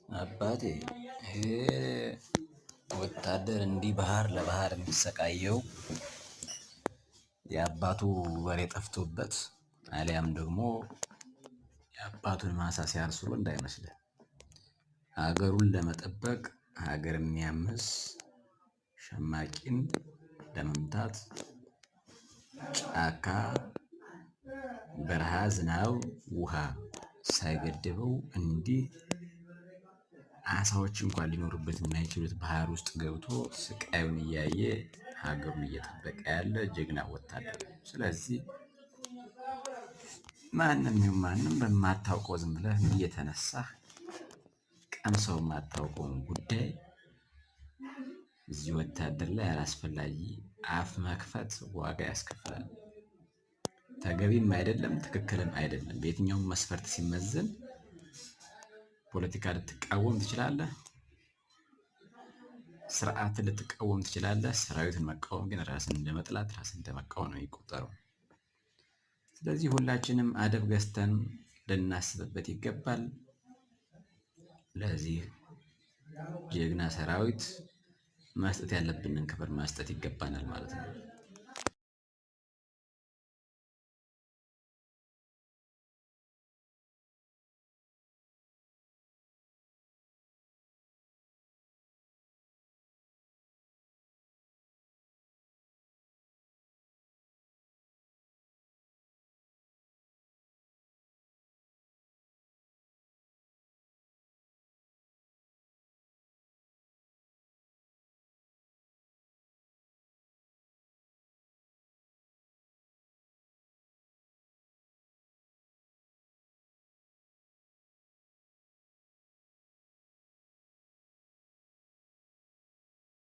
አባቴ ይሄ ወታደር እንዲህ ባህር ለባህር የሚሰቃየው የአባቱ በሬ ጠፍቶበት አሊያም ደግሞ የአባቱን ማሳ ሲያርስ ውሎ እንዳይመስልህ። ሀገሩን ለመጠበቅ ሀገር የሚያምስ ሸማቂን ለመምታት ጫካ፣ በረሃ፣ ዝናብ፣ ውሃ ሳይገድበው እንዲህ አሳዎች እንኳን ሊኖሩበት የማይችሉት ባህር ውስጥ ገብቶ ስቃዩን እያየ ሀገሩን እየጠበቀ ያለ ጀግና ወታደር ነው። ስለዚህ ማንም ይሁን ማንም በማታውቀው ዝም ብለህ እየተነሳህ ቀምሰው የማታውቀውን ጉዳይ እዚህ ወታደር ላይ አላስፈላጊ አፍ መክፈት ዋጋ ያስከፍላል። ተገቢም አይደለም፣ ትክክልም አይደለም። በየትኛውም መስፈርት ሲመዘን ፖለቲካ ልትቃወም ትችላለህ፣ ስርዓትን ልትቃወም ትችላለህ። ሰራዊትን መቃወም ግን ራስን እንደመጥላት ራስን እንደመቃወም ነው የሚቆጠረው። ስለዚህ ሁላችንም አደብ ገዝተን ልናስብበት ይገባል። ለዚህ ጀግና ሰራዊት መስጠት ያለብንን ክብር መስጠት ይገባናል ማለት ነው።